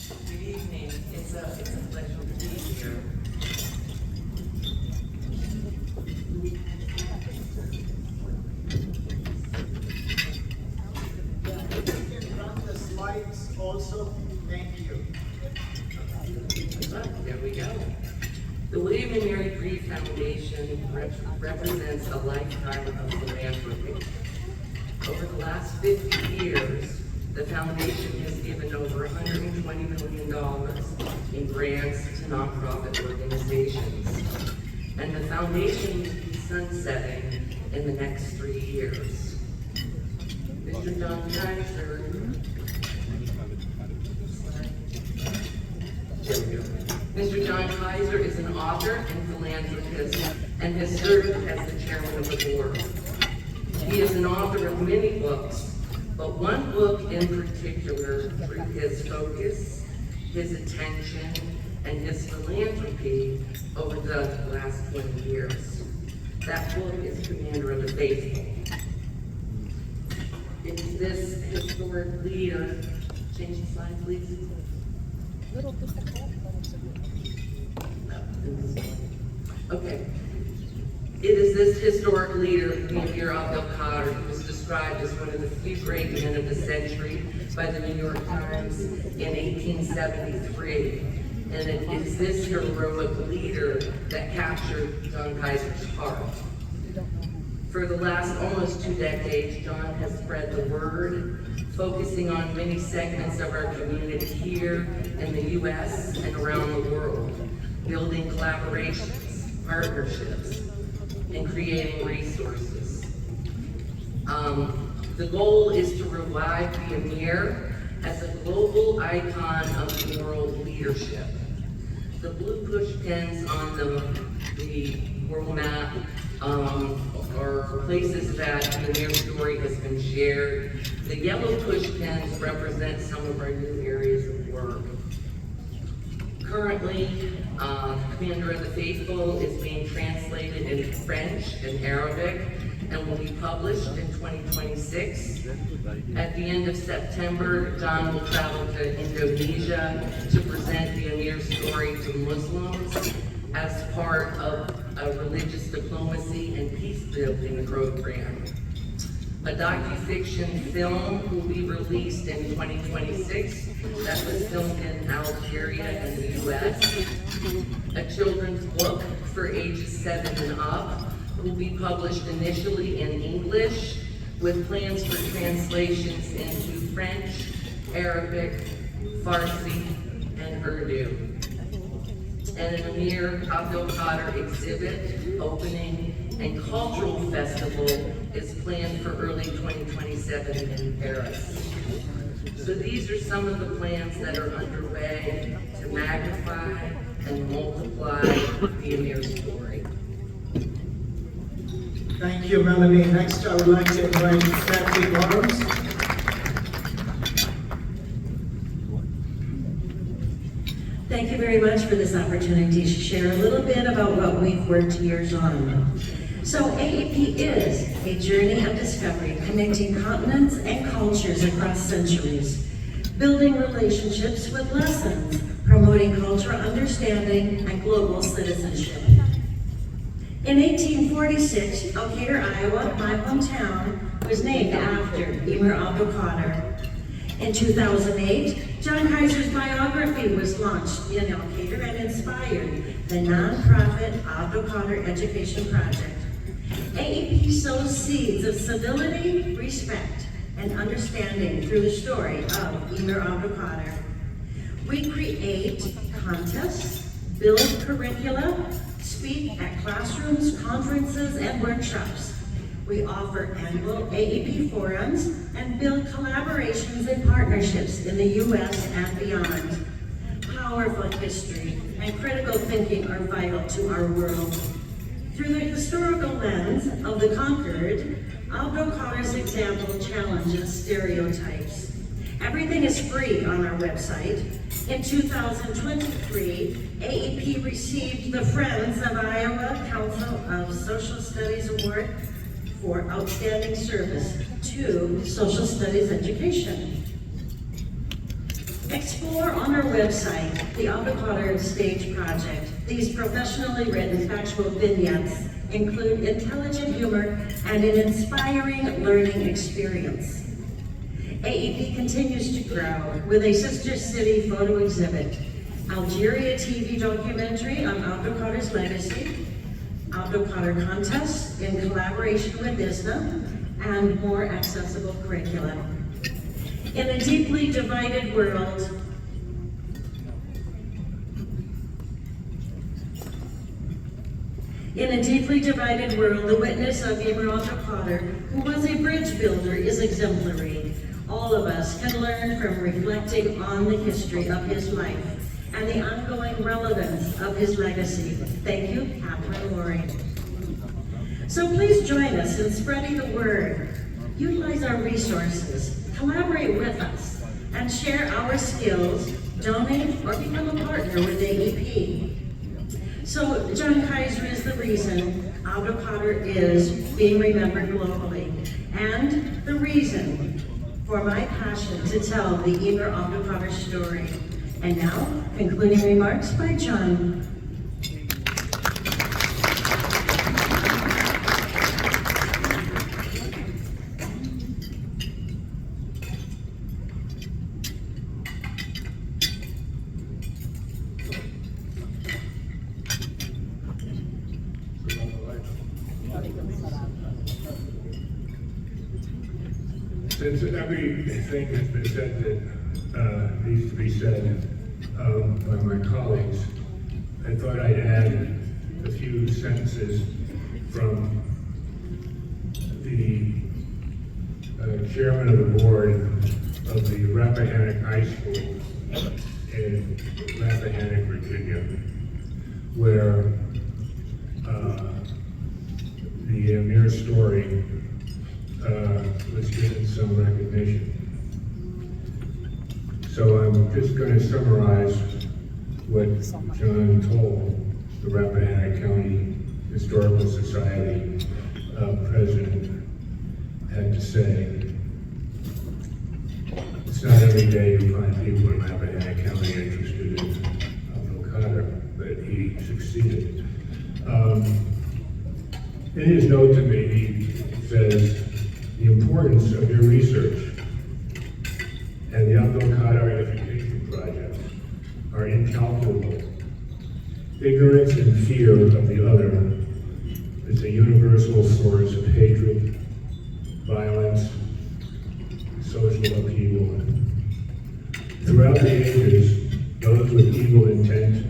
Good evening. It's a pleasure to be here. If you can run the slides also, thank you. There we go. The William and Mary Grieve Foundation represents a lifetime of philanthropy. Over the last 50 years, the foundation has given over $120 million in grants to nonprofit organizations. And the foundation will be sunsetting in the next 3 years. Mr. John Kaiser. There we go. Mr. John Kaiser is an author and philanthropist and has served as the chairman of the board. He is an author of many books, but one book in particular, through his focus, his attention, and his philanthropy over the last 20 years. That book is Commander of the Faithful. It's this historic leader. Change the slide, please. Little difficult, but it's a Okay. It is this historic leader, Amir Abdel Khader, who was described as one of the few great men of the century by the New York Times in 1873. And it is this heroic leader that captured John Kaiser's heart. For the last almost 2 decades, John has spread the word, focusing on many segments of our community here in the U.S. and around the world, building collaborations, partnerships, and creating resources. The goal is to revive the Amir as a global icon of moral leadership. The blue push pins on the world map are places that the Amir story has been shared. The yellow push pins represent some of our new areas of work. Currently, Commander of the Faithful is being translated into French and Arabic and will be published in 2026. At the end of September, John will travel to Indonesia to present the Amir story to Muslims as part of a religious diplomacy and peace-building program. A docufiction film will be released in 2026 that was filmed in Algeria and the U.S. A children's book for ages 7 and up will be published initially in English with plans for translations into French, Arabic, Farsi, and Urdu. And an Amir Abdel Khader exhibit, opening, and cultural festival is planned for early 2027 in Paris. So these are some of the plans that are underway to magnify and multiply the Amir story. Thank you, Melanie. Next, I would like to invite Kathy Barnes. Thank you very much for this opportunity to share a little bit about what we've worked years on. So AEP is a journey of discovery connecting continents and cultures across centuries, building relationships with lessons, promoting cultural understanding and global citizenship. In 1846, Elkader, Iowa, my hometown, was named after Amir Abdel Khader. In 2008, John Kaiser's biography was launched in Elkader and inspired the nonprofit Abdel Khader Education Project. AEP sows seeds of civility, respect, and understanding through the story of Amir Abdel Khader. We create contests, build curricula, speak at classrooms, conferences, and workshops. We offer annual AEP forums and build collaborations and partnerships in the U.S. and beyond. Powerful history and critical thinking are vital to our world. Through the historical lens of the conquered, Abdel Khader's example challenges stereotypes. Everything is free on our website. In 2023, AEP received the Friends of Iowa Council of Social Studies Award for outstanding service to social studies education. Explore on our website the Avocado Stage Project. These professionally written factual vignettes include intelligent humor and an inspiring learning experience. AEP continues to grow with a sister city photo exhibit, Algeria TV documentary on Abdelkader's legacy, Abdelkader contests in collaboration with ISNA, and more accessible curriculum. In a deeply divided world, the witness of Imran Abdelkader, who was a bridge builder, is exemplary. All of us can learn from reflecting on the history of his life and the ongoing relevance of his legacy. Thank you, Catherine Loring. So please join us in spreading the word. Utilize our resources, collaborate with us, and share our skills, donate, or become a partner with AEP. So John Kaiser is the reason Abdelkader is being remembered globally, and the reason for my passion to tell the Imran Abdelkader story. And now, concluding remarks by John. Since everything has been said that needs to be said by my colleagues, I thought I'd add a few sentences from the chairman of the board of the Rappahannock High School in Rappahannock, Virginia, where the Amir story was given some recognition. So I'm just going to summarize what John told the Rappahannock County Historical Society president had to say. It's not every day you find people in Rappahannock County interested in Abdelkader, but he succeeded. In his note to me, he says, the importance of your research and the Abdelkader education projects are incalculable. Ignorance and fear of the other is a universal source of hatred, violence, social upheaval. Throughout the ages, those with evil intent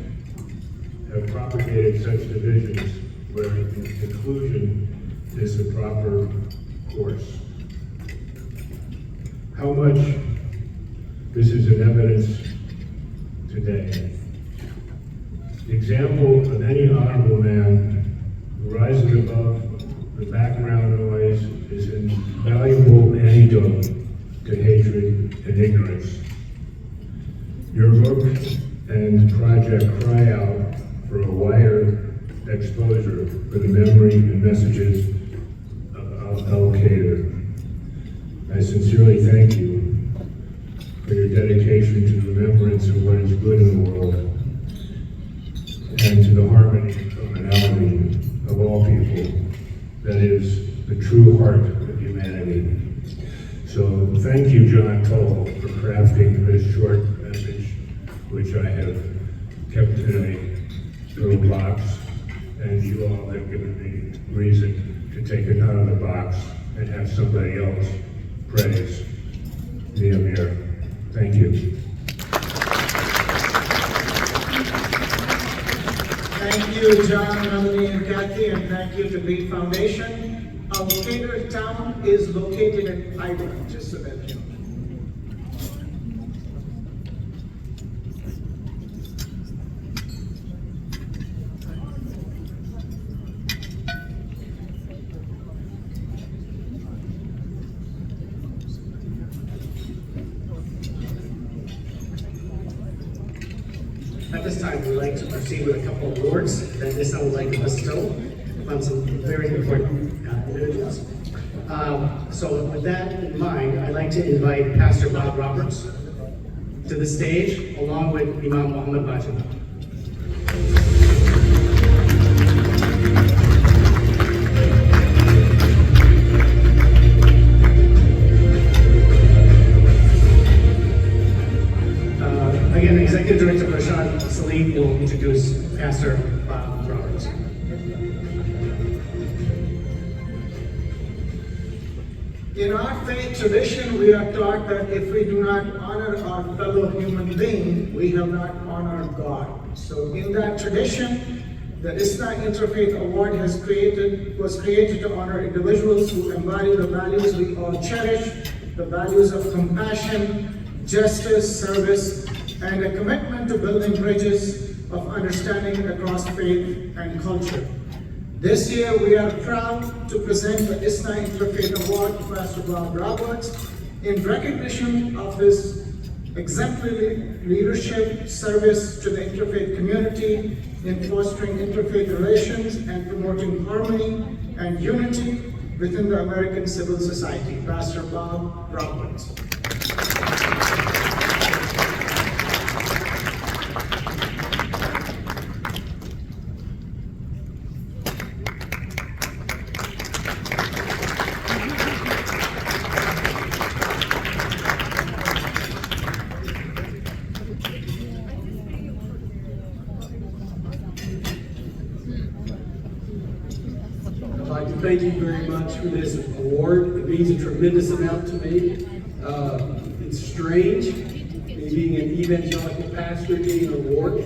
have propagated such divisions where inclusion is the proper course. How much this is in evidence today. The example of any honorable man who rises above the background noise is an invaluable antidote to hatred and ignorance. Your book and project cry out for a wider exposure for the memory and messages of Al-Qaeda. I sincerely thank you for your dedication to the remembrance of what is good in the world and to the harmony and commonality of all people that is the true heart of humanity. So thank you, John Toll, for crafting this short message, which I have kept in a little box, and you all have given me reason to take it out of the box and have somebody else praise the Amir. Thank you. Thank you, John, Melanie, and Kathy, and thank you to Beat Foundation. Al-Qaeda town is located in Ireland, just so that you know. At this time, we'd like to proceed with a couple of awards that ISNA would like to bestow on some very important individuals. So with that in mind, I'd like to invite Pastor Bob Roberts to the stage, along with Imam Muhammad Bajid. Again, Executive Director Rashad Salim will introduce Pastor Bob Roberts. In our faith tradition, we are taught that if we do not honor our fellow human being, we have not honored God. So in that tradition, the ISNA Interfaith Award was created to honor individuals who embody the values we all cherish, the values of compassion, justice, service, and a commitment to building bridges of understanding across faith and culture. This year, we are proud to present the ISNA Interfaith Award to Pastor Bob Roberts in recognition of his exemplary leadership, service to the interfaith community in fostering interfaith relations and promoting harmony and unity within the American civil society. Pastor Bob Roberts. I'd like to thank you very much for this award. It means a tremendous amount to me. It's strange, me being an evangelical pastor, getting an award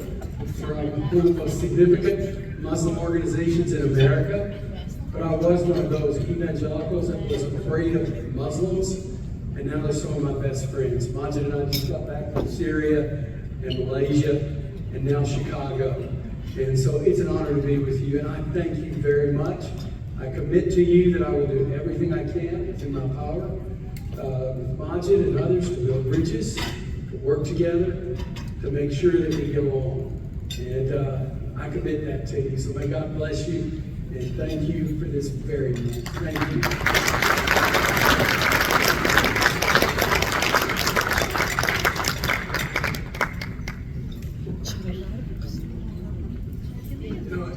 from one of the most significant Muslim organizations in America. But I was one of those evangelicals that was afraid of Muslims, and now they're some of my best friends. Majid and I just got back from Syria and Malaysia, and now Chicago. And so it's an honor to be with you, and I thank you very much. I commit to you that I will do everything I can that's in my power with Majid and others to build bridges, to work together, to make sure that we get along. And I commit that to you. So may God bless you, and thank you for this very much. Thank you.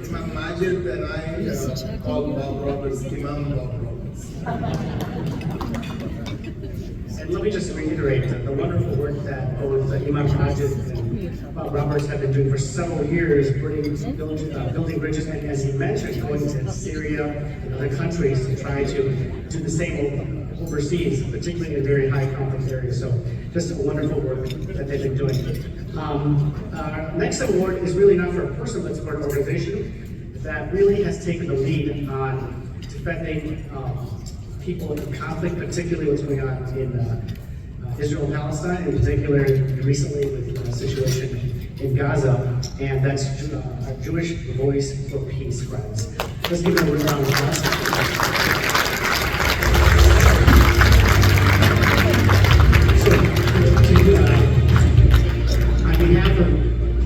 Imam Majid and I call Bob Roberts Imam Bob Roberts. And let me just reiterate that the wonderful work that both Imam Majid and Bob Roberts have been doing for several years, building bridges, and as he mentioned, going to Syria and other countries to try to do the same overseas, particularly in very high conflict areas. So just a wonderful work that they've been doing. Our next award is really not for a person, but for an organization that really has taken the lead on defending people in conflict, particularly what's going on in Israel and Palestine, in particular recently with the situation in Gaza, and that's our Jewish Voice for Peace, friends. Let's give them a round of applause. On behalf of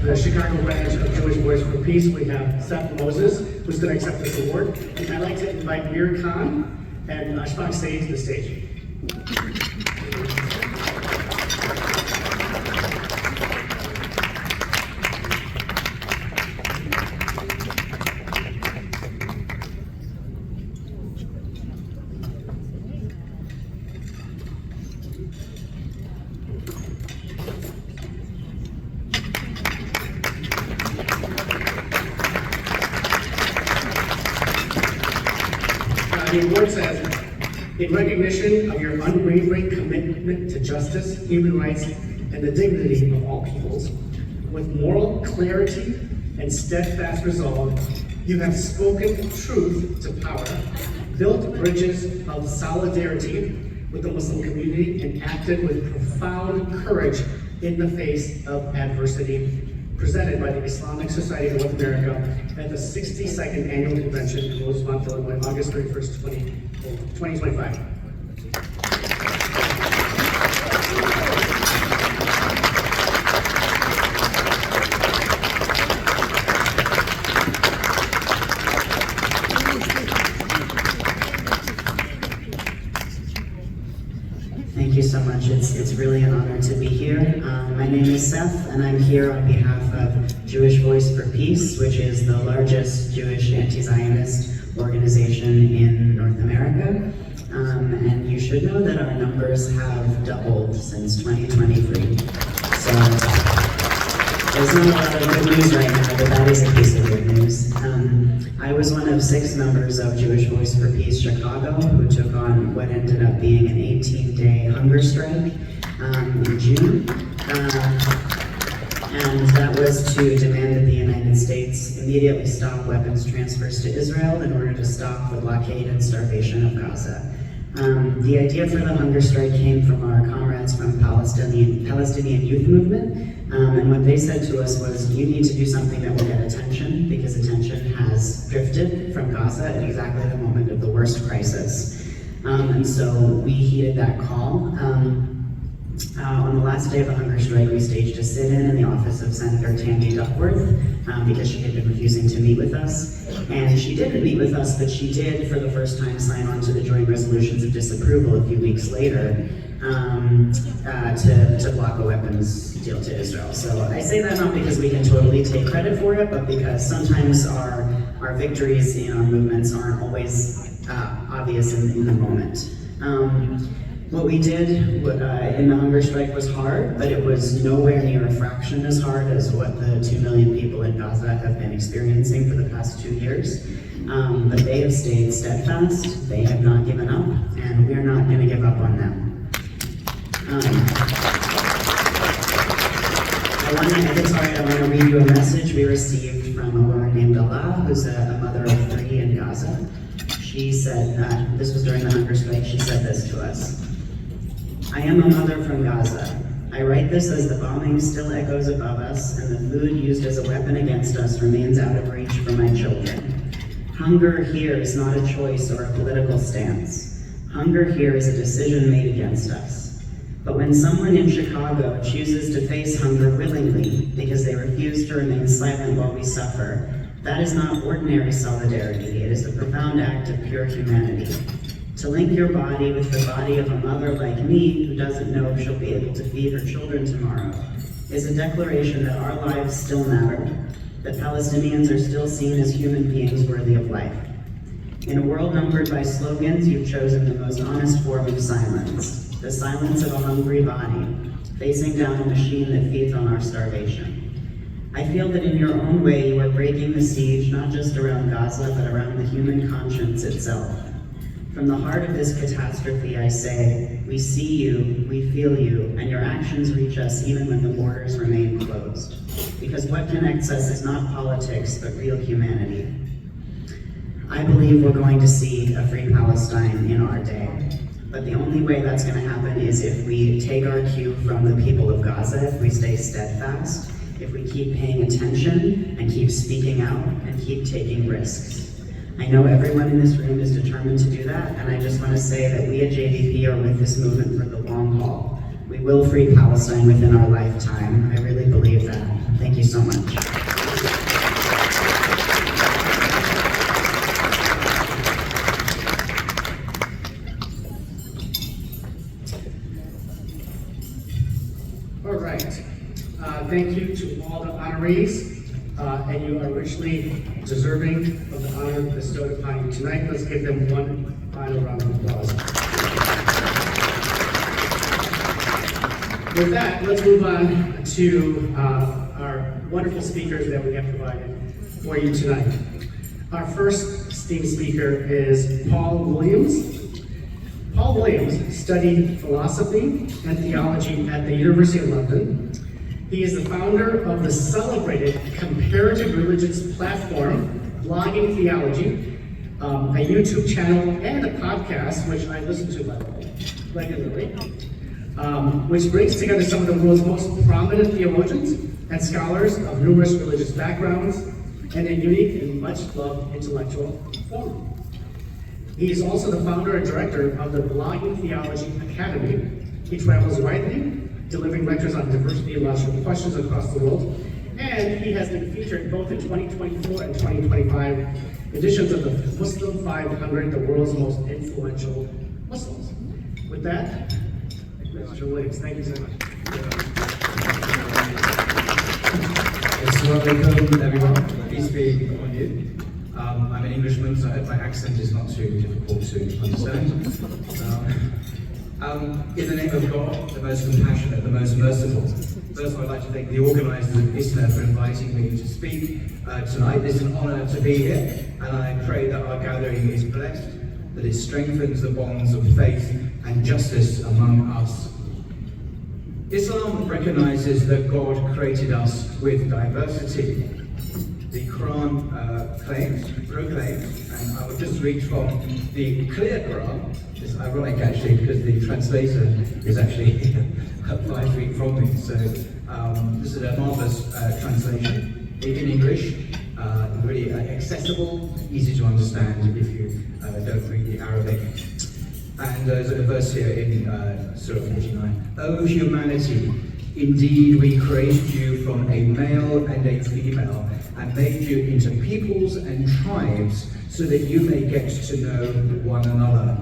the Chicago branch of Jewish Voice for Peace, we have Seth Moses, who's going to accept this award. And I'd like to invite Mir Khan and Ashfaq Saeed to the stage. The award says, in recognition of your unwavering commitment to justice, human rights, and the dignity of all peoples, with moral clarity and steadfast resolve, you have spoken truth to power, built bridges of solidarity with the Muslim community, and acted with profound courage in the face of adversity, presented by the Islamic Society of North America at the 62nd Annual Convention in Rosemont, Illinois, August 31st, 2025. Thank you so much. It's really an honor to be here. My name is Seth, and I'm here on behalf of Jewish Voice for Peace, which is the largest Jewish anti-Zionist organization in North America. And you should know that our numbers have doubled since 2023. So there's not a lot of good news right now, but that is a piece of good news. I was one of 6 members of Jewish Voice for Peace Chicago who took on what ended up being an 18-day hunger strike in June. And that was to demand that the United States immediately stop weapons transfers to Israel in order to stop the blockade and starvation of Gaza. The idea for the hunger strike came from our comrades from Palestinian Youth Movement, and what they said to us was, you need to do something that will get attention, because attention has drifted from Gaza at exactly the moment of the worst crisis. And so we heeded that call. On the last day of the hunger strike, we staged a sit-in in the office of Senator Tammy Duckworth because she had been refusing to meet with us. And she didn't meet with us, but she did, for the first time, sign on to the joint resolutions of disapproval a few weeks later to block a weapons deal to Israel. So I say that not because we can totally take credit for it, but because sometimes our victories in our movements aren't always obvious in the moment. What we did in the hunger strike was hard, but it was nowhere near a fraction as hard as what the 2 million people in Gaza have been experiencing for the past 2 years. But they have stayed steadfast, they have not given up, and we're not going to give up on them. I want to read you a message we received from a woman named Allah, who's a mother of 3 in Gaza. She said, this was during the hunger strike, she said this to us. I am a mother from Gaza. I write this as the bombing still echoes above us and the food used as a weapon against us remains out of reach for my children. Hunger here is not a choice or a political stance. Hunger here is a decision made against us. But when someone in Chicago chooses to face hunger willingly because they refuse to remain silent while we suffer, that is not ordinary solidarity. It is a profound act of pure humanity. To link your body with the body of a mother like me, who doesn't know if she'll be able to feed her children tomorrow, is a declaration that our lives still matter, that Palestinians are still seen as human beings worthy of life. In a world numbered by slogans, you've chosen the most honest form of silence, the silence of a hungry body, facing down a machine that feeds on our starvation. I feel that in your own way, you are breaking the siege, not just around Gaza, but around the human conscience itself. From the heart of this catastrophe, I say, we see you, we feel you, and your actions reach us even when the borders remain closed. Because what connects us is not politics, but real humanity. I believe we're going to see a free Palestine in our day. But the only way that's going to happen is if we take our cue from the people of Gaza, if we stay steadfast, if we keep paying attention and keep speaking out and keep taking risks. I know everyone in this room is determined to do that, and I just want to say that we at JVP are with this movement for the long haul. We will free Palestine within our lifetime. I really believe that. Thank you so much. All right. Thank you to all the honorees. And you are richly deserving of the honor bestowed upon you tonight. Let's give them one final round of applause. With that, let's move on to our wonderful speakers that we have provided for you tonight. Our first esteemed speaker is Paul Williams. Paul Williams studied philosophy and theology at the University of London. He is the founder of the celebrated comparative religions platform, Blogging Theology, a YouTube channel and a podcast, which I listen to, by the way, regularly, which brings together some of the world's most prominent theologians and scholars of numerous religious backgrounds and a unique and much-loved intellectual forum. He is also the founder and director of the Blogging Theology Academy. He travels widely, delivering lectures on diversity and logical questions across the world, and he has been featured both in 2024 and 2025 editions of the Muslim 500, the world's most influential Muslims. With that, Mr. Williams, thank you so much. Assalamualaikum, everyone. Peace be upon you. I'm an Englishman, so I hope my accent is not too difficult to understand. In the name of God, the most compassionate, the most merciful, first I'd like to thank the organisers of ISNA for inviting me to speak tonight. It's an honour to be here, and I pray that our gathering is blessed, that it strengthens the bonds of faith and justice among us. Islam recognises that God created us with diversity. The Quran proclaims, and I will just read from the clear Quran. It's ironic actually because the translator is actually 5 feet from me. So this is a marvelous translation in English, really accessible, easy to understand if you don't read the Arabic. And there's a verse here in Surah 49. O humanity, indeed we created you from a male and a female, and made you into peoples and tribes, so that you may get to know one another.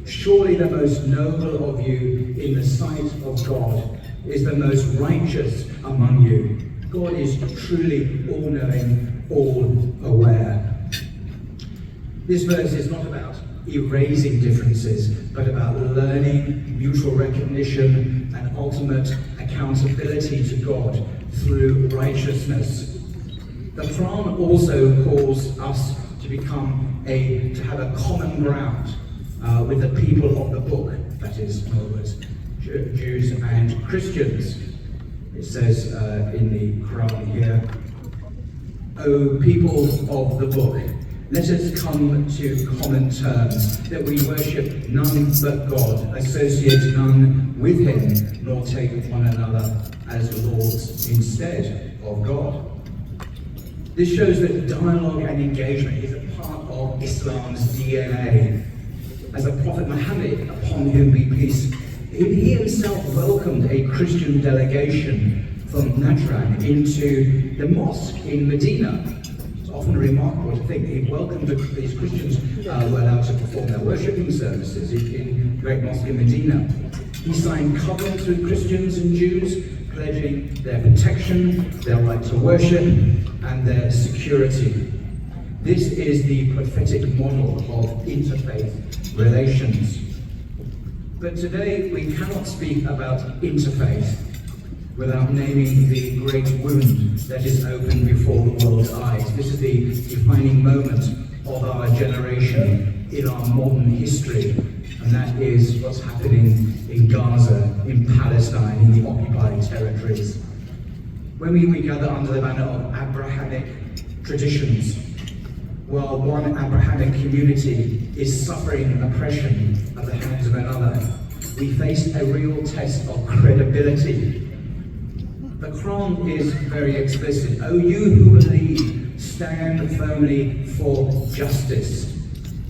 Surely the most noble of you in the sight of God is the most righteous among you. God is truly all-knowing, all-aware. This verse is not about erasing differences, but about learning, mutual recognition, and ultimate accountability to God through righteousness. The Quran also calls us to have a common ground with the people of the book, that is, in other words, Jews and Christians. It says in the Quran here, O people of the book, let us come to common terms, that we worship none but God, associate none with him, nor take one another as lords instead of God. This shows that dialogue and engagement is a part of Islam's DNA. As the Prophet Muhammad, upon whom be peace, he himself welcomed a Christian delegation from Najran into the mosque in Medina. It's often remarkable to think he welcomed these Christians who were allowed to perform their worshipping services in the great mosque in Medina. He signed covenants with Christians and Jews, pledging their protection, their right to worship, and their security. This is the prophetic model of interfaith relations. But today we cannot speak about interfaith without naming the great wound that is opened before the world's eyes. This is the defining moment of our generation in our modern history, and that is what's happening in Gaza, in Palestine, in the occupied territories. When we gather under the banner of Abrahamic traditions, while one Abrahamic community is suffering oppression at the hands of another, we face a real test of credibility. The Quran is very explicit. O you who believe, stand firmly for justice,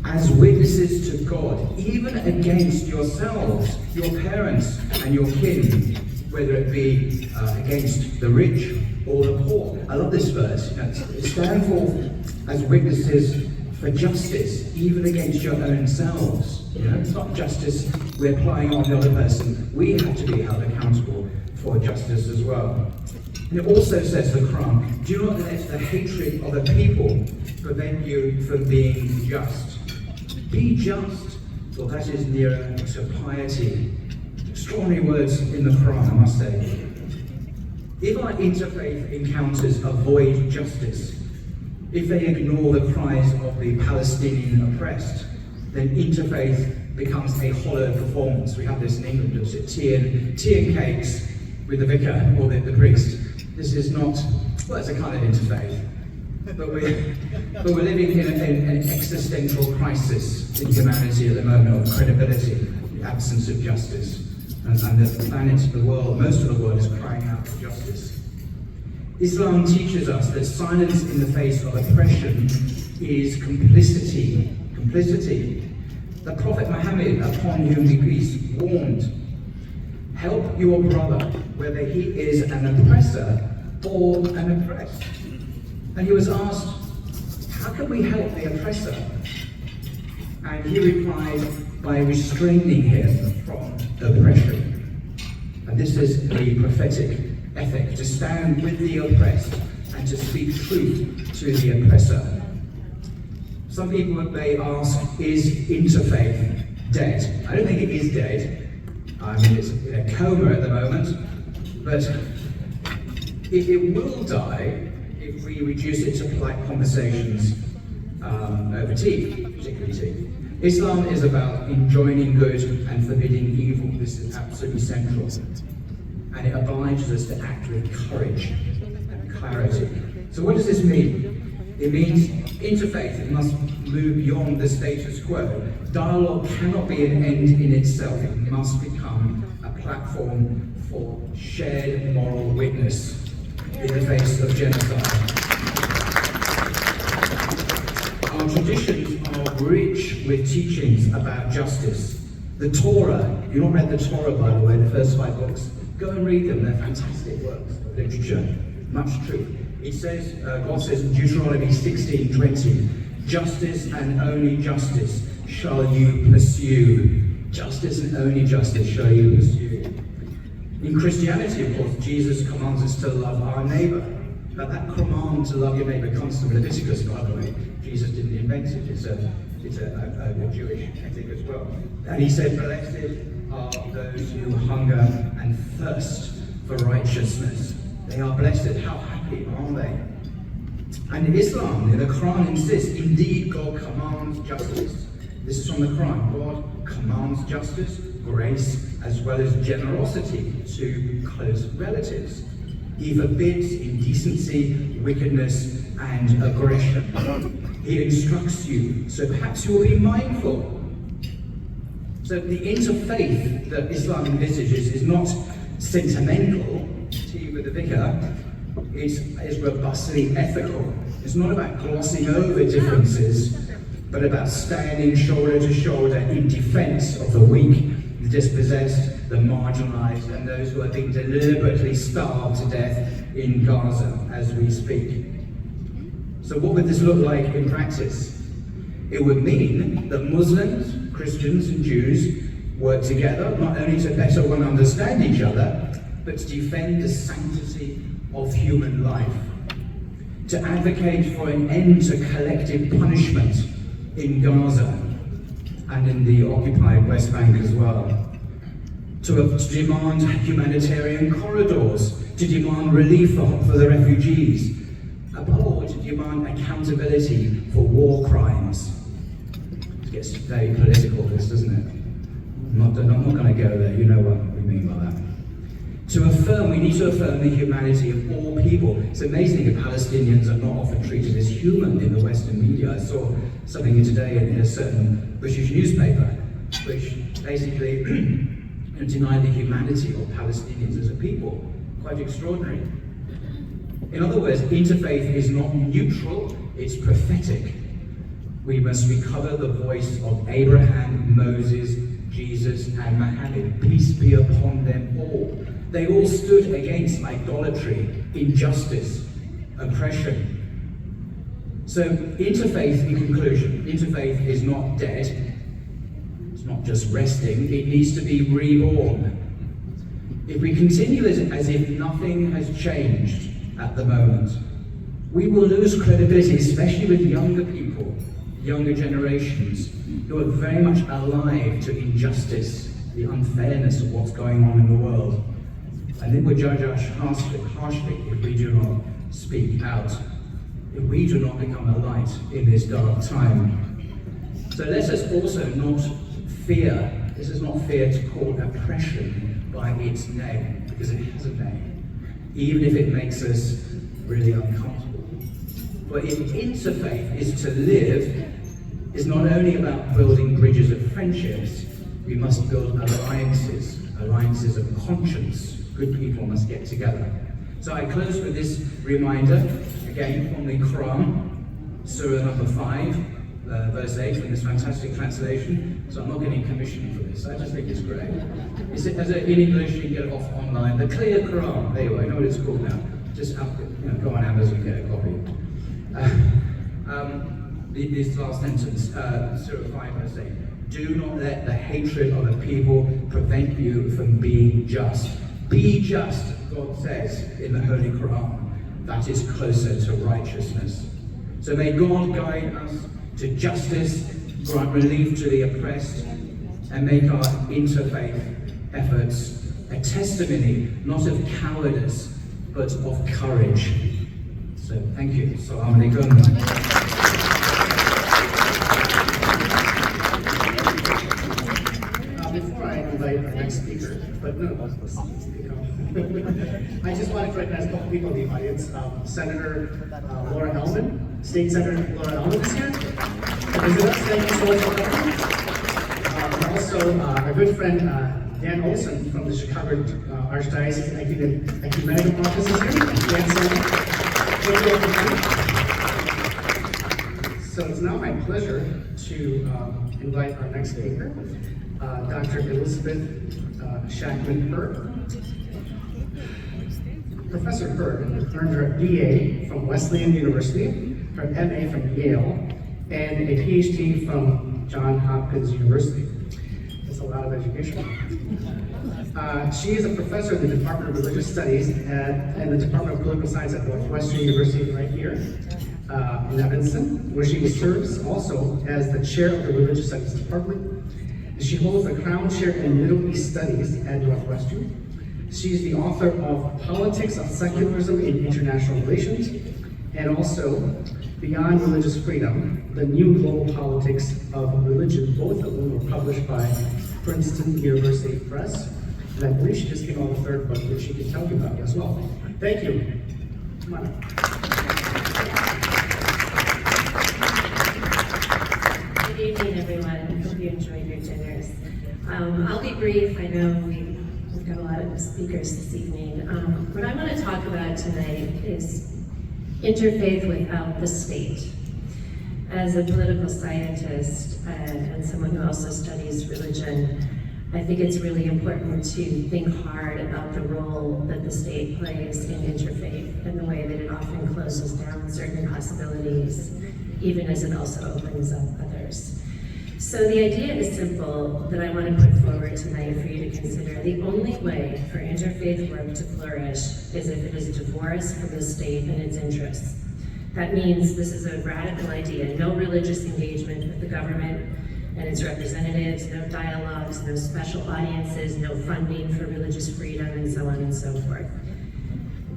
as witnesses to God, even against yourselves, your parents, and your kin, whether it be against the rich or the poor. I love this verse. Stand forth as witnesses for justice, even against your own selves. It's not justice we're applying on the other person. We have to be held accountable for justice as well. And it also says, the Quran, do not let the hatred of the people prevent you from being just. Be just, for that is nearer to piety. Extraordinary words in the Quran, I must say. If our interfaith encounters avoid justice, if they ignore the cries of the Palestinian oppressed, then interfaith becomes a hollow performance. We have this in England, it's tea and cakes with the vicar or the priest. This is not, well, it's a kind of interfaith. But we're living in an existential crisis in humanity at the moment of credibility, the absence of justice. And the planet, the world, most of the world is crying out for justice. Islam teaches us that silence in the face of oppression is complicity. The Prophet Muhammad, upon whom be peace, warned, help your brother, whether he is an oppressor or an oppressed. And he was asked, how can we help the oppressor? And he replied, by restraining him from oppression. And this is the prophetic ethic, to stand with the oppressed and and to speak truth to the oppressor. Some people may ask, is interfaith dead? I don't think it is dead. I mean, it's in a coma at the moment, but it will die if we reduce it to polite conversations over tea, particularly tea. Islam is about enjoining good and forbidding evil. This is absolutely central. And it obliges us to act with courage and clarity. So what does this mean? It means interfaith must move beyond the status quo. Dialogue cannot be an end in itself. It must become a platform for shared moral witness in the face of genocide. Our traditions are rich with teachings about justice. The Torah, you've not read the Torah, by the way, the first 5 books, go and read them. They're fantastic works of literature, much truth. It says, God says in Deuteronomy 16:20, justice and only justice shall you pursue. Justice and only justice shall you pursue. In Christianity, of course, Jesus commands us to love our neighbor. Now that command to love your neighbor comes from Leviticus, by the way. Jesus didn't invent it. It's a Jewish ethic as well. And he said, blessed are those who hunger and thirst for righteousness. They are blessed. How happy are they? And Islam, in the Quran, insists, indeed God commands justice. This is from the Quran. God commands justice, grace, as well as generosity to close relatives. He forbids indecency, wickedness, and aggression. He instructs you, so perhaps you will be mindful. So the interfaith that Islam envisages is not sentimental, tea with the vicar, it's robustly ethical. It's not about glossing over differences, but about standing shoulder to shoulder in defense of the weak, the dispossessed, the marginalized, and those who are being deliberately starved to death in Gaza as we speak. So what would this look like in practice? It would mean that Muslims, Christians, and Jews work together, not only to better understand each other, but to defend the sanctity of human life, to advocate for an end to collective punishment in Gaza and in the occupied West Bank as well, to demand humanitarian corridors, to demand relief for the refugees, above all, to demand accountability for war crimes. It gets very political, this, doesn't it? I'm not going to go there, you know what we mean by that. We need to affirm the humanity of all people. It's amazing that Palestinians are not often treated as human in the Western media. I saw something today in a certain British newspaper, which basically denied the humanity of Palestinians as a people. Quite extraordinary. In other words, interfaith is not neutral, it's prophetic. We must recover the voice of Abraham, Moses, Jesus, and Muhammad. Peace be upon them all. They all stood against idolatry, injustice, oppression. So interfaith, in conclusion, interfaith is not dead. It's not just resting, it needs to be reborn. If we continue as if nothing has changed at the moment, we will lose credibility, especially with younger people, younger generations, who are very much alive to injustice, the unfairness of what's going on in the world. And they will judge us harshly if we do not speak out, if we do not become a light in this dark time. So let us also not fear, this is not fear to call oppression by its name, because it has a name, even if it makes us really uncomfortable. But if interfaith is to live, it's not only about building bridges of friendships, we must build alliances, alliances of conscience. Good people must get together. So I close with this reminder, again from the Quran, Surah number 5, verse 8, from this fantastic translation. So I'm not getting commission for this, I just think it's great. In English, you can get it off online. The Clear Quran, there you go, I know what it's called now. Just go on Amazon and get a copy. This last sentence, Surah 5, verse 8. Do not let the hatred of a people prevent you from being just. Be just, God says in the Holy Quran. that is closer to righteousness. So may God guide us to justice, grant relief to the oppressed, and make our interfaith efforts a testimony not of cowardice, but of courage. So thank you. Assalamu alaikum. Before I invite our next speaker, but no, I just wanted to recognize a couple people in the audience. Senator Laura Ellman, State Senator Laura Ellman is here. Visit us. Thank you so much for coming. And also, our good friend Dan Olson from the Chicago Archdiocese Ecumenical Office is here. Dan, thank you all for coming. So it's now my pleasure to invite our next speaker, Dr. Elizabeth Shackman Hurd. Professor Hurd earned her BA from Wesleyan University, her MA from Yale, and a PhD from Johns Hopkins University. That's a lot of education. She is a professor in the Department of Religious Studies and the Department of Political Science at Northwestern University right here in Evanston, where she serves also as the chair of the Religious Studies Department. She holds the Crown Chair in Middle East Studies at Northwestern. She is the author of Politics of Secularism in International Relations, and also Beyond Religious Freedom, The New Global Politics of Religion, both of them were published by Princeton University Press. And I believe she just came out with a third book that she can tell you about as well. Thank you. Come on up. Good evening, everyone. Hope you enjoyed your dinners. I'll be brief. I know we've got a lot of speakers this evening. What I want to talk about tonight is interfaith without the state. As a political scientist and someone who also studies religion, I think it's really important to think hard about the role that the state plays in interfaith and the way that it often closes down certain possibilities, even as it also opens up others. So the idea is simple that I want to put forward tonight for you to consider. The only way for interfaith work to flourish is if it is divorced from the state and its interests. That means this is a radical idea: no religious engagement with the government and its representatives, no dialogues, no special audiences, no funding for religious freedom, and so on and so forth.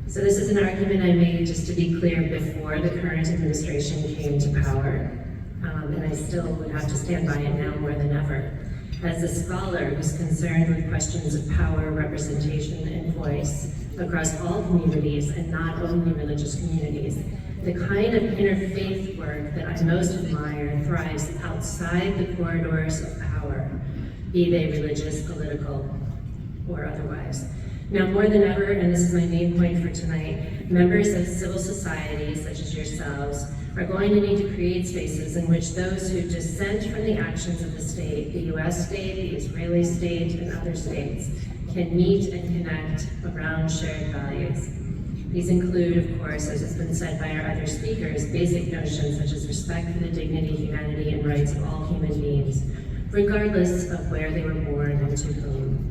So this is an argument I made, just to be clear, before the current administration came to power. And I still would have to stand by it now more than ever. As a scholar who's concerned with questions of power, representation, and voice across all communities and not only religious communities, the kind of interfaith work that I most admire thrives outside the corridors of power, be they religious, political, or otherwise. Now, more than ever, and this is my main point for tonight, members of civil society, such as yourselves, are going to need to create spaces in which those who dissent from the actions of the state, the US state, the Israeli state, and other states, can meet and connect around shared values. These include, of course, as has been said by our other speakers, basic notions such as respect for the dignity, humanity, and rights of all human beings, regardless of where they were born and to whom.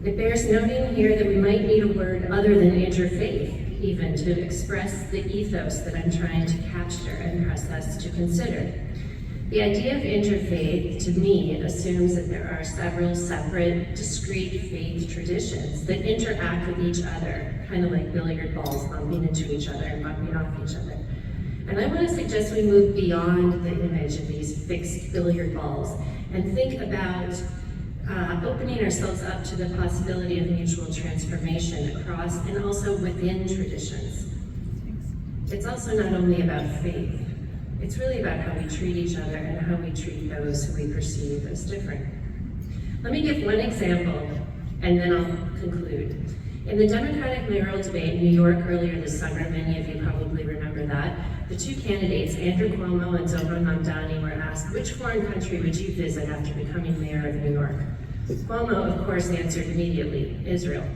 It bears noting here that we might need a word other than interfaith, even to express the ethos that I'm trying to capture and press us to consider. The idea of interfaith, to me, assumes that there are several separate, discrete faith traditions that interact with each other, kind of like billiard balls bumping into each other and bumping off each other. And I want to suggest we move beyond the image of these fixed billiard balls and think about opening ourselves up to the possibility of mutual transformation across and also within traditions. It's also not only about faith, it's really about how we treat each other and how we treat those who we perceive as different. Let me give one example, and then I'll conclude. In the Democratic mayoral debate in New York earlier this summer, many of you probably remember that, the two candidates, Andrew Cuomo and Zohran Mamdani, were asked, which foreign country would you visit after becoming mayor of New York? Cuomo, of course, answered immediately, Israel.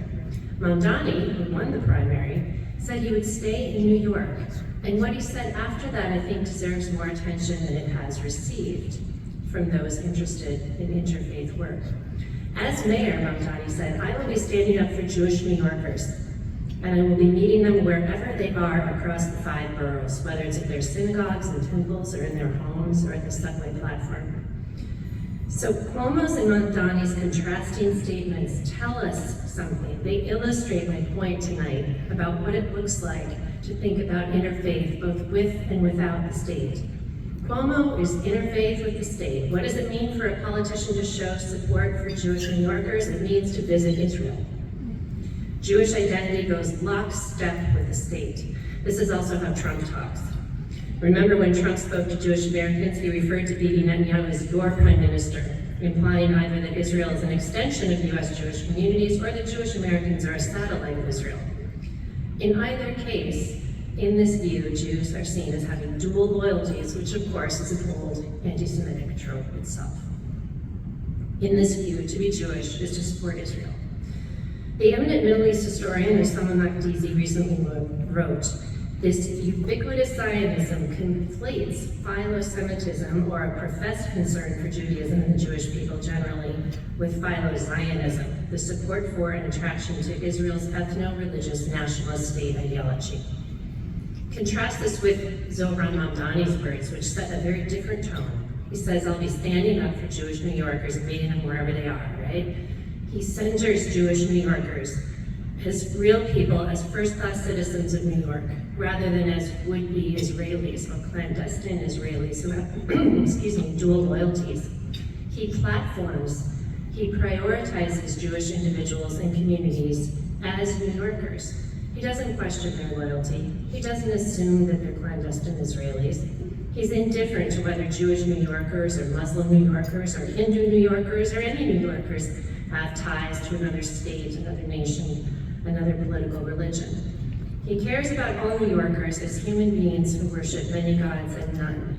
Mamdani, who won the primary, said he would stay in New York. And what he said after that, I think, deserves more attention than it has received from those interested in interfaith work. As mayor, Mamdani said, I will be standing up for Jewish New Yorkers. And I will be meeting them wherever they are across the 5 boroughs, whether it's at their synagogues and temples or in their homes or at the subway platform. So Cuomo's and Mamdani's contrasting statements tell us something. They illustrate my point tonight about what it looks like to think about interfaith both with and without the state. Cuomo is interfaith with the state. What does it mean for a politician to show support for Jewish New Yorkers? It means to visit Israel. Jewish identity goes lockstep with the state. This is also how Trump talks. Remember when Trump spoke to Jewish Americans, he referred to Bibi Netanyahu as your prime minister, implying either that Israel is an extension of US Jewish communities or that Jewish Americans are a satellite of Israel. In either case, in this view, Jews are seen as having dual loyalties, which of course is an old anti-Semitic trope itself. In this view, to be Jewish is to support Israel. The eminent Middle East historian Osama Makdizi recently wrote, "This ubiquitous Zionism conflates philo-Semitism, or a professed concern for Judaism and the Jewish people generally, with philo-Zionism, the support for and attraction to Israel's ethno-religious nationalist state ideology." Contrast this with Zohran Mamdani's words, which set a very different tone. He says, "I'll be standing up for Jewish New Yorkers and meeting them wherever they are," right? He centers Jewish New Yorkers as real people, as first-class citizens of New York, rather than as would-be Israelis or clandestine Israelis who have, dual loyalties. He platforms, he prioritizes Jewish individuals and communities as New Yorkers. He doesn't question their loyalty. He doesn't assume that they're clandestine Israelis. He's indifferent to whether Jewish New Yorkers or Muslim New Yorkers or Hindu New Yorkers or any New Yorkers have ties to another state, another nation, another political religion. He cares about all New Yorkers as human beings who worship many gods and none.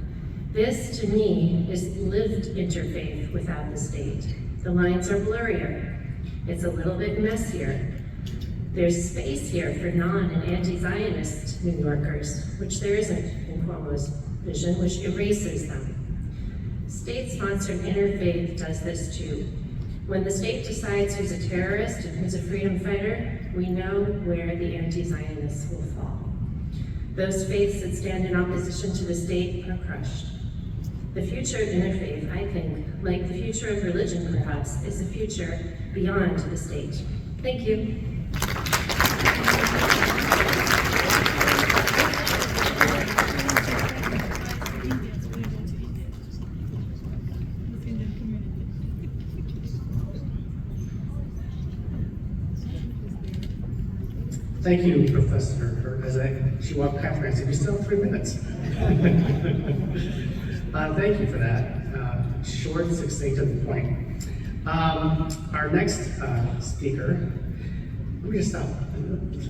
This, to me, is lived interfaith without the state. The lines are blurrier. It's a little bit messier. There's space here for non- and anti-Zionist New Yorkers, which there isn't in Cuomo's vision, which erases them. State-sponsored interfaith does this too. When the state decides who's a terrorist and who's a freedom fighter, we know where the anti-Zionists will fall. Those faiths that stand in opposition to the state are crushed. The future of interfaith, I think, like the future of religion perhaps, is a future beyond the state. Thank you. Thank you, Professor. She walked past me, I said, "We still have 3 minutes." Thank you for that. Short, succinct, to the point. Our next speaker, let me just stop.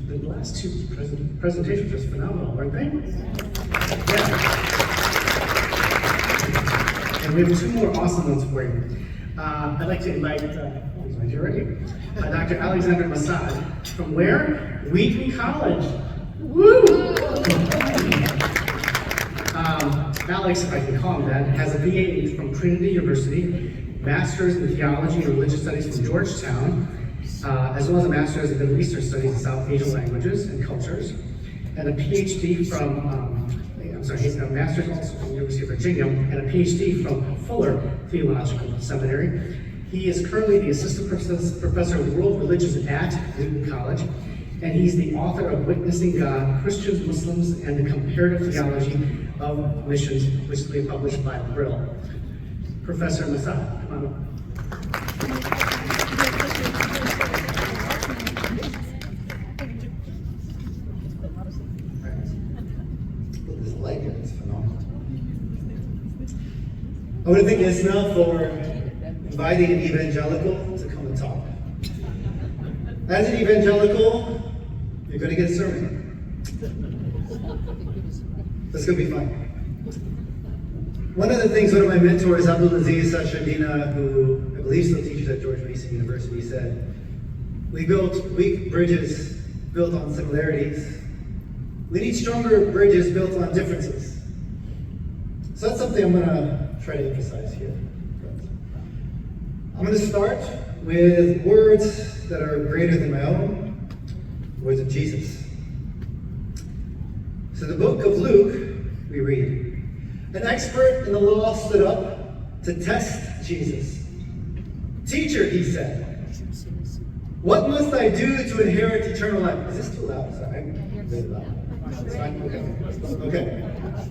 The last 2 presentations were just phenomenal, weren't they? Yeah. And we have 2 more awesome ones for you. I'd like to invite, he's already, Dr. Alexander Masad, from where? Wheaton College. Woo! Alex, if I can call him that, has a BA from Trinity University, Master's in Theology and Religious Studies from Georgetown, as well as a Master's in Middle Eastern Studies in South Asian Languages and Cultures, and a PhD from, he's a Master's also from the University of Virginia, and a PhD from Fuller Theological Seminary. He is currently the Assistant Professor of World Religions at Wheaton College, and he's the author of Witnessing God, Christians, Muslims, and the Comparative Theology of Missions, which will be published by Brill. Professor Masad, come on up. This light here is phenomenal. I want to thank ISNA for inviting an evangelical to come and talk. As an evangelical, you're going to get a sermon. That's going to be fun. One of the things one of my mentors, Abdulaziz Sashadina, who I believe still teaches at George Mason University, said, we built weak bridges built on similarities. We need stronger bridges built on differences. So that's something I'm going to try to emphasize here. I'm going to start with words that are greater than my own, words of Jesus. So the book of Luke, we read, an expert in the law stood up to test Jesus. Teacher, he said, what must I do to inherit eternal life? Is this too loud? Sorry, I'm really loud. It's fine? Okay.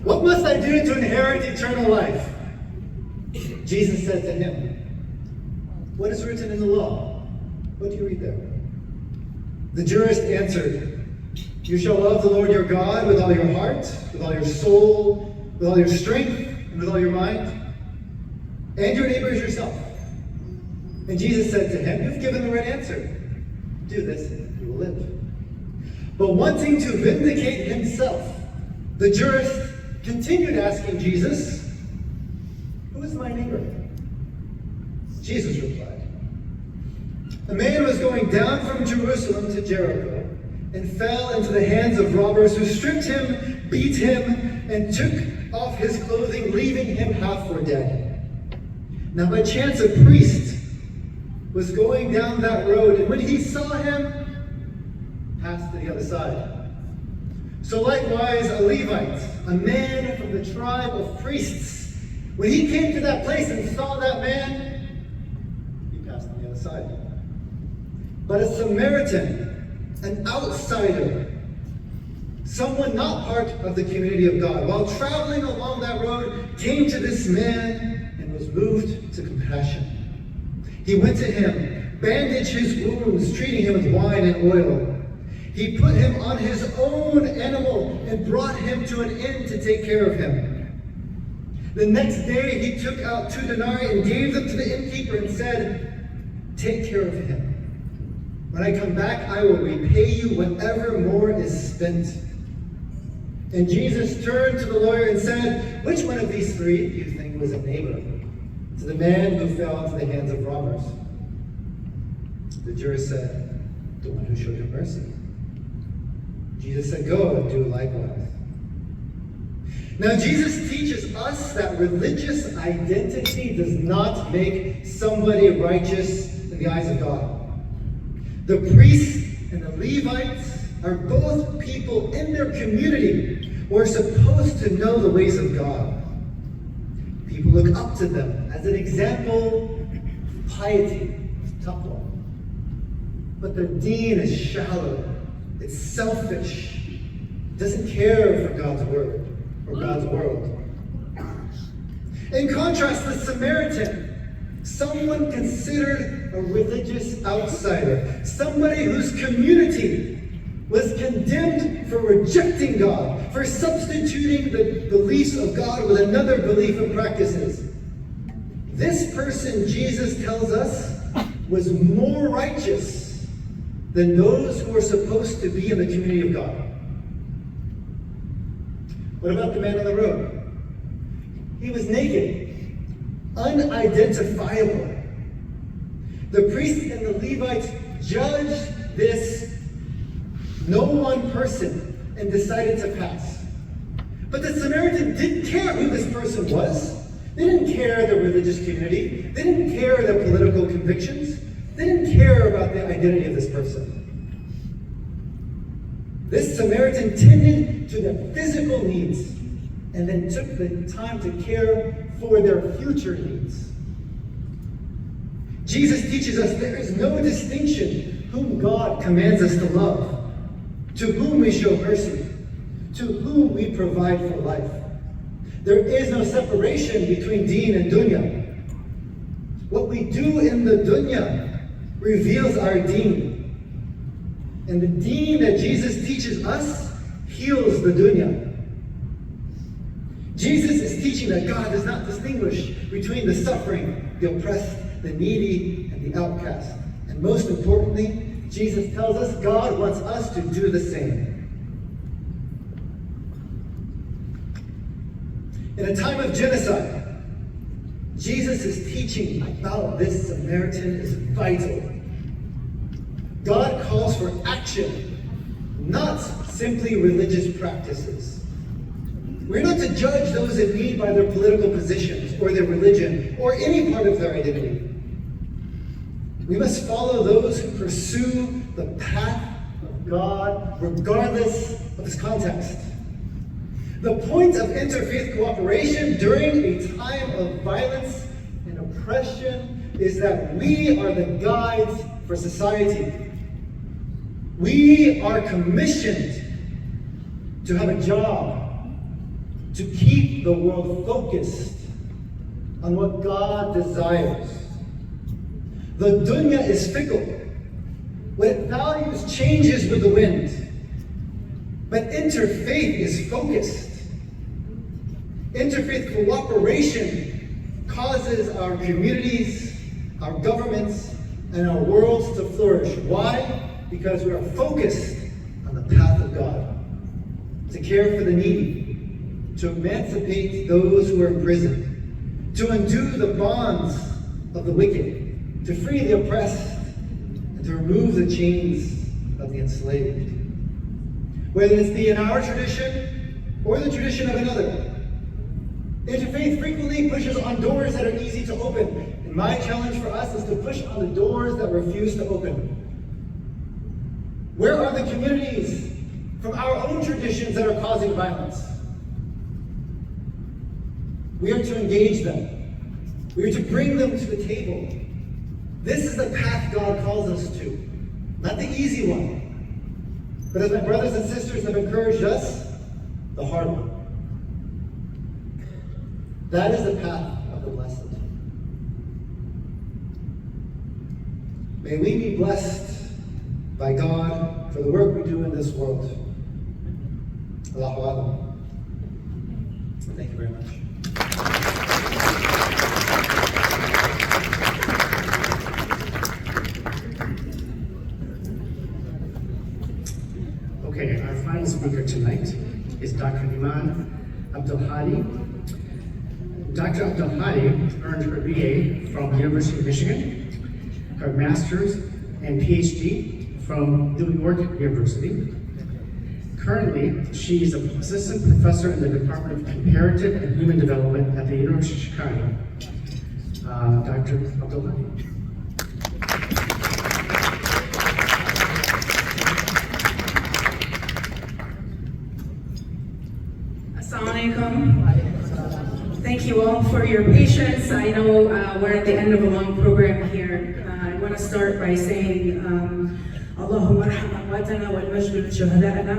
What must I do to inherit eternal life? Jesus said to him, what is written in the law? What do you read there? The jurist answered, you shall love the Lord your God with all your heart, with all your soul, with all your strength, and with all your mind, and your neighbor as yourself. And Jesus said to him, you've given the right answer. Do this, and you will live. But wanting to vindicate himself, the jurist continued asking Jesus, who is my neighbor? Jesus replied, a man was going down from Jerusalem to Jericho and fell into the hands of robbers who stripped him, beat him, and took off his clothing, leaving him half for dead. Now by chance a priest was going down that road, and when he saw him, passed to the other side. So likewise a Levite, a man from the tribe of priests, when he came to that place and saw that man, he passed on the other side. But a Samaritan, an outsider, someone not part of the community of God, while traveling along that road, came to this man and was moved to compassion. He went to him, bandaged his wounds, treating him with wine and oil. He put him on his own animal and brought him to an inn to take care of him. The next day he took out 2 denarii and gave them to the innkeeper and said, take care of him. When I come back, I will repay you whatever more is spent. And Jesus turned to the lawyer and said, which one of these 3 do you think was a neighbor to the man who fell into the hands of robbers? The jurist said, the one who showed him mercy. Jesus said, go and do likewise. Now Jesus teaches us that religious identity does not make somebody righteous in the eyes of God. The priests and the Levites are both people in their community who are supposed to know the ways of God. People look up to them as an example of piety, of taqwa. But their deen is shallow, it's selfish, doesn't care for God's word or God's world. In contrast, the Samaritan, someone considered a religious outsider, somebody whose community was condemned for rejecting God, for substituting the beliefs of God with another belief and practices. This person, Jesus tells us, was more righteous than those who were supposed to be in the community of God. What about the man on the road? He was naked, unidentifiable. The priests and the Levites judged this no-one person and decided to pass. But the Samaritan didn't care who this person was. They didn't care their religious community. They didn't care their political convictions. They didn't care about the identity of this person. This Samaritan tended to their physical needs and then took the time to care for their future needs. Jesus teaches us there is no distinction whom God commands us to love, to whom we show mercy, to whom we provide for life. There is no separation between deen and dunya. What we do in the dunya reveals our deen. And the deen that Jesus teaches us heals the dunya. Jesus is teaching that God does not distinguish between the suffering, the oppressed, the needy, and the outcast. And most importantly, Jesus tells us God wants us to do the same. In a time of genocide, Jesus' teaching about this Samaritan is vital. God calls for action, not simply religious practices. We're not to judge those in need by their political positions or their religion or any part of their identity. We must follow those who pursue the path of God regardless of its context. The point of interfaith cooperation during a time of violence and oppression is that we are the guides for society. We are commissioned to have a job, to keep the world focused on what God desires. The dunya is fickle. What it values changes with the wind. But interfaith is focused. Interfaith cooperation causes our communities, our governments, and our worlds to flourish. Why? Because we are focused on the path of God, to care for the needy, to emancipate those who are imprisoned, to undo the bonds of the wicked, to free the oppressed, and to remove the chains of the enslaved. Whether this be in our tradition or the tradition of another, interfaith frequently pushes on doors that are easy to open. And my challenge for us is to push on the doors that refuse to open. Where are the communities from our own traditions that are causing violence? We are to engage them. We are to bring them to the table. This is the path God calls us to, not the easy one, but as my brothers and sisters have encouraged us, the hard one. That is the path of the blessed. May we be blessed by God for the work we do in this world. Allahu Alam. Thank you very much. Okay, our final speaker tonight is Dr. Iman Abdul Hadi. Dr. Abdul Hadi earned her BA from the University of Michigan, her master's and PhD from New York University. Currently, she is an assistant professor in the Department of Comparative and Human Development at the University of Chicago. Dr. Abdul Hadi. Assalamu alaikum. Thank you all for your patience. I know we're at the end of a long program here. I want to start by saying, Allahumma arham amwatana wal majdu shuhada'ana.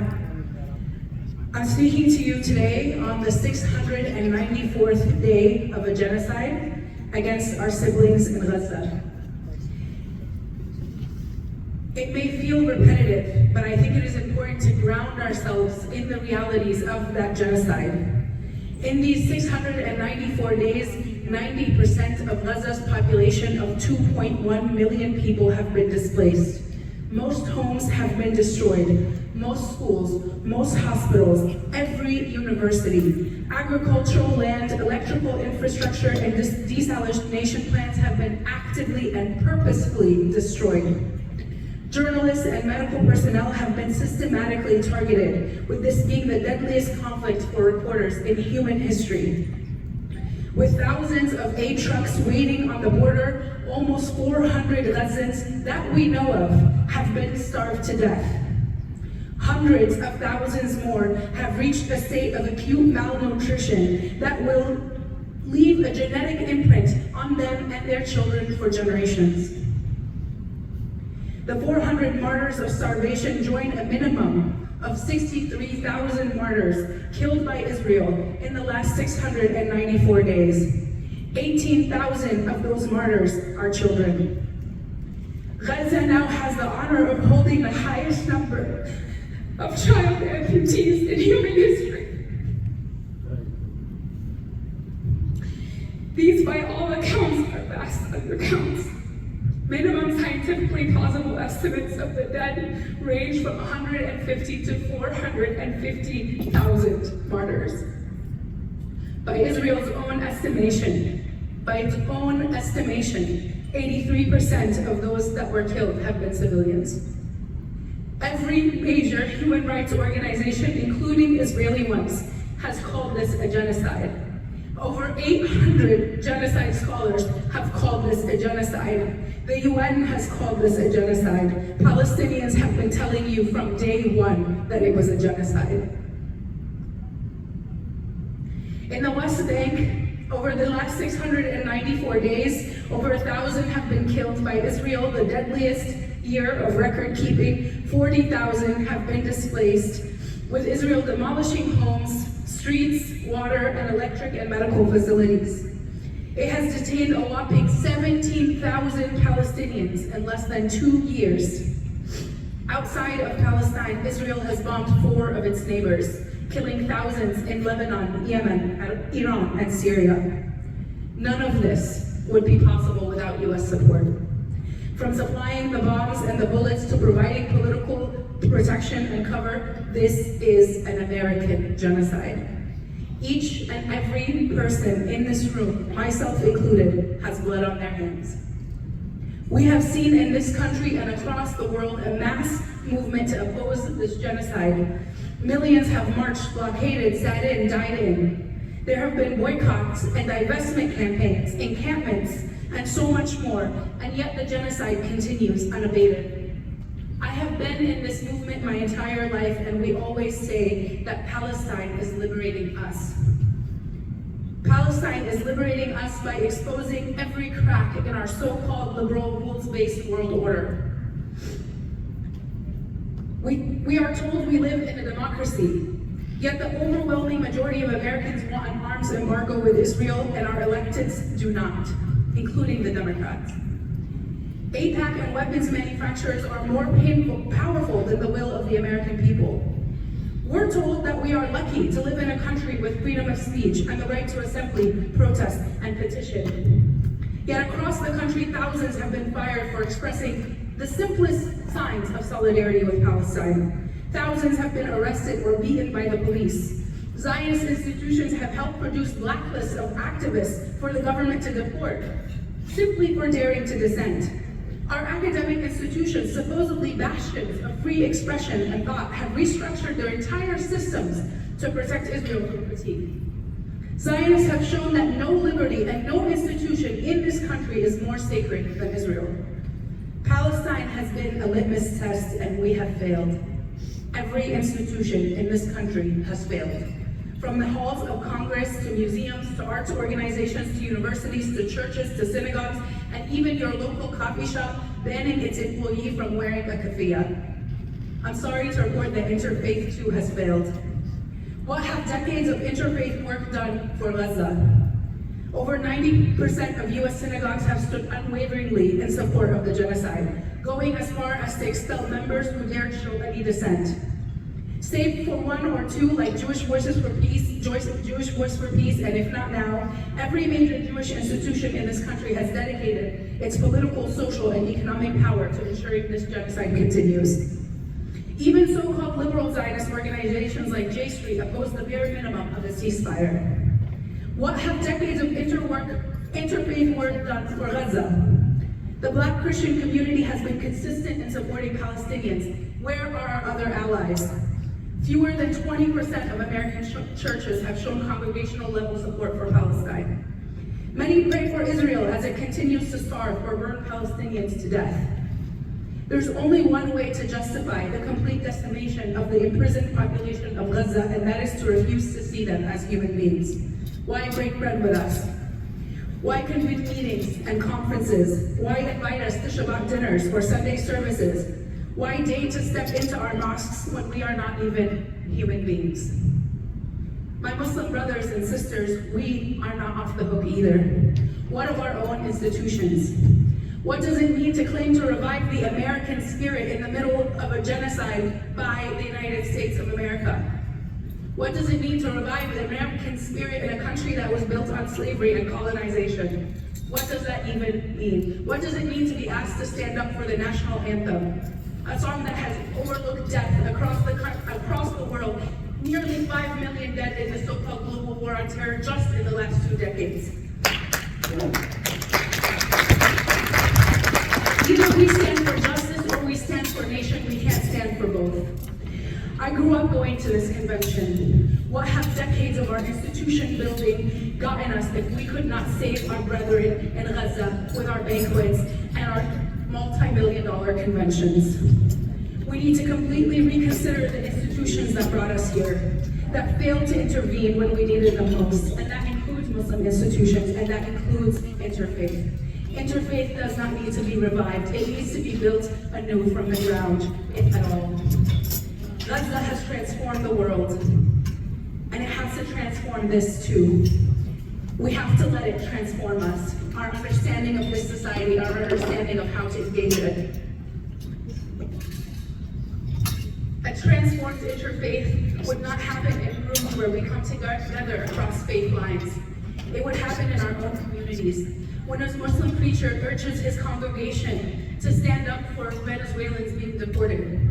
I'm speaking to you today on the 694th day of a genocide against our siblings in Gaza. It may feel repetitive, but I think it is important to ground ourselves in the realities of that genocide. In these 694 days, 90% of Gaza's population of 2.1 million people have been displaced. Most homes have been destroyed. Most schools, most hospitals, every university, agricultural land, electrical infrastructure, and desalination plants have been actively and purposefully destroyed. Journalists and medical personnel have been systematically targeted, with this being the deadliest conflict for reporters in human history. With thousands of aid trucks waiting on the border, almost 400 Gazans that we know of have been starved to death. Hundreds of thousands more have reached a state of acute malnutrition that will leave a genetic imprint on them and their children for generations. The 400 martyrs of starvation join a minimum of 63,000 martyrs killed by Israel in the last 694 days. 18,000 of those martyrs are children. Gaza now has the honor of holding the highest number of child amputees in human history. These, by all accounts, are vast undercounts. Minimum scientifically plausible estimates of the dead range from 150 to 450,000 martyrs. By Israel's own estimation, 83% of those that were killed have been civilians. Every major human rights organization, including Israeli ones, has called this a genocide. Over 800 genocide scholars have called this a genocide. The UN has called this a genocide. Palestinians have been telling you from day one that it was a genocide. In the West Bank, over the last 694 days, over 1,000 have been killed by Israel, the deadliest year of record keeping. 40,000 have been displaced, with Israel demolishing homes, streets, water, and electric and medical facilities. It has detained a whopping 17,000 Palestinians in less than 2 years. Outside of Palestine, Israel has bombed 4 of its neighbors, killing thousands in Lebanon, Yemen, Iran, and Syria. None of this would be possible without US support. From supplying the bombs and the bullets to providing political protection and cover, this is an American genocide. Each and every person in this room, myself included, has blood on their hands. We have seen in this country and across the world a mass movement to oppose this genocide. Millions have marched, blockaded, sat in, died in. There have been boycotts and divestment campaigns, encampments, and so much more, and yet the genocide continues unabated. I have been in this movement my entire life, and we always say that Palestine is liberating us. Palestine is liberating us by exposing every crack in our so-called liberal, rules-based world order. We are told we live in a democracy, yet the overwhelming majority of Americans want an arms embargo with Israel, and our electeds do not, including the Democrats. AIPAC and weapons manufacturers are more powerful than the will of the American people. We're told that we are lucky to live in a country with freedom of speech and the right to assembly, protest, and petition. Yet across the country, thousands have been fired for expressing the simplest signs of solidarity with Palestine. Thousands have been arrested or beaten by the police. Zionist institutions have helped produce blacklists of activists for the government to deport, simply for daring to dissent. Our academic institutions, supposedly bastions of free expression and thought, have restructured their entire systems to protect Israel from critique. Zionists have shown that no liberty and no institution in this country is more sacred than Israel. Palestine has been a litmus test, and we have failed. Every institution in this country has failed. From the halls of Congress, to museums, to arts organizations, to universities, to churches, to synagogues, and even your local coffee shop banning its employee from wearing a keffiyeh. I'm sorry to report that Interfaith too has failed. What have decades of interfaith work done for Gaza? Over 90% of US synagogues have stood unwaveringly in support of the genocide, going as far as to expel members who dared show any dissent. Save for one or two, like Jewish Voices for Peace, Jewish Voice for Peace, and if not now, every major Jewish institution in this country has dedicated its political, social, and economic power to ensuring this genocide continues. Even so-called liberal Zionist organizations like J Street oppose the bare minimum of a ceasefire. What have decades of interfaith work done for Gaza? The Black Christian community has been consistent in supporting Palestinians. Where are our other allies? Fewer than 20% of American churches have shown congregational level support for Palestine. Many pray for Israel as it continues to starve or burn Palestinians to death. There's only one way to justify the complete decimation of the imprisoned population of Gaza, and that is to refuse to see them as human beings. Why break bread with us? Why convene meetings and conferences? Why invite us to Shabbat dinners or Sunday services? Why deign to step into our mosques when we are not even human beings? My Muslim brothers and sisters, we are not off the hook either. What of our own institutions? What does it mean to claim to revive the American spirit in the middle of a genocide by the United States of America? What does it mean to revive the American spirit in a country that was built on slavery and colonization? What does that even mean? What does it mean to be asked to stand up for the national anthem? A song that has overlooked death across the world. Nearly 5 million dead in the so-called global war on terror just in the last 2 decades. Either we stand for justice or we stand for nation. We can't stand for both. I grew up going to this convention. What have decades of our institution building gotten us if we could not save our brethren in Gaza with our banquets and our multi-million-dollar conventions. We need to completely reconsider the institutions that brought us here, that failed to intervene when we needed them most, and that includes Muslim institutions, and that includes Interfaith. Interfaith does not need to be revived. It needs to be built anew from the ground, if at all. Gaza has transformed the world, and it has to transform this too. We have to let it transform us, our understanding of this society, our understanding of how to engage it. A transformed interfaith would not happen in rooms where we come together across faith lines. It would happen in our own communities. When a Muslim preacher urges his congregation to stand up for Venezuelans being deported.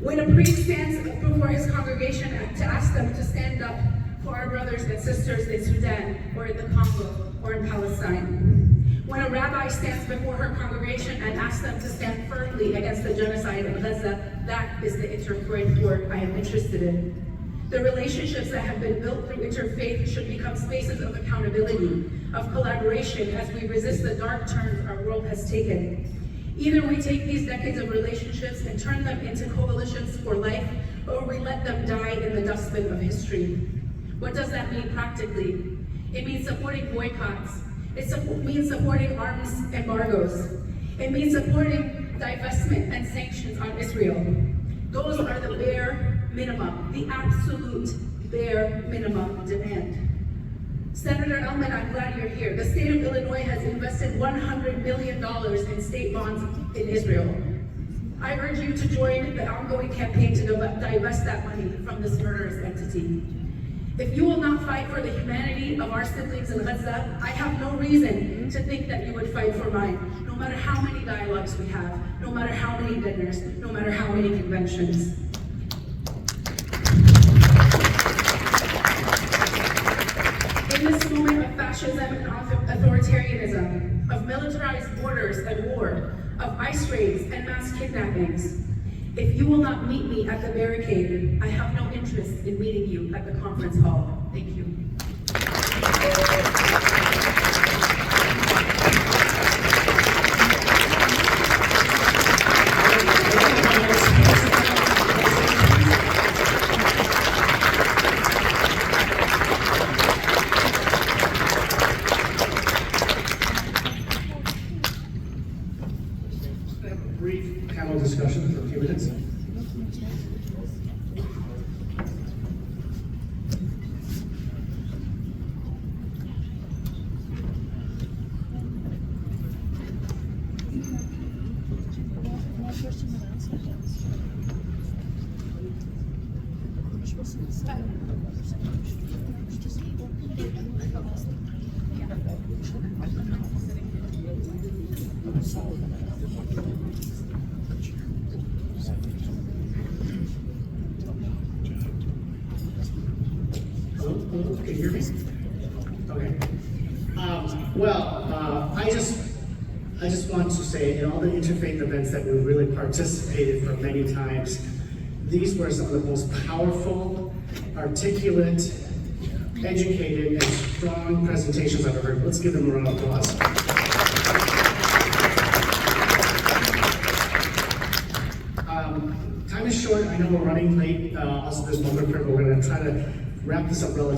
When a priest stands before his congregation to ask them to stand up for our brothers and sisters in Sudan, or in the Congo, or in Palestine. When a rabbi stands before her congregation and asks them to stand firmly against the genocide of Gaza, that is the interfaith work I am interested in. The relationships that have been built through interfaith should become spaces of accountability, of collaboration as we resist the dark turns our world has taken. Either we take these decades of relationships and turn them into coalitions for life, or we let them die in the dustbin of history. What does that mean practically? It means supporting boycotts. It means supporting arms embargoes. It means supporting divestment and sanctions on Israel. Those are the bare minimum, the absolute bare minimum demand. Senator Ellman, I'm glad you're here. The state of Illinois has invested $100 million in state bonds in Israel. I urge you to join the ongoing campaign to divest that money from this murderous entity. If you will not fight for the humanity of our siblings in Gaza, I have no reason to think that you would fight for mine, no matter how many dialogues we have, no matter how many dinners, no matter how many conventions. In this moment of fascism and authoritarianism, of militarized borders and war, of ICE raids and mass kidnappings, if you will not meet me at the barricade, I have no interest in meeting you at the conference hall. Thank you. Brief panel discussion for a few minutes. Hello, can you hear me? Okay. I just want to say, in all the interfaith events that we've really participated for many times, these were some of the most powerful, articulate, educated, and strong presentations I've ever heard. Let's give them a round of applause. Time is short. I know we're running late. Also, there's one more prayer, but we're going to try to wrap this up relatively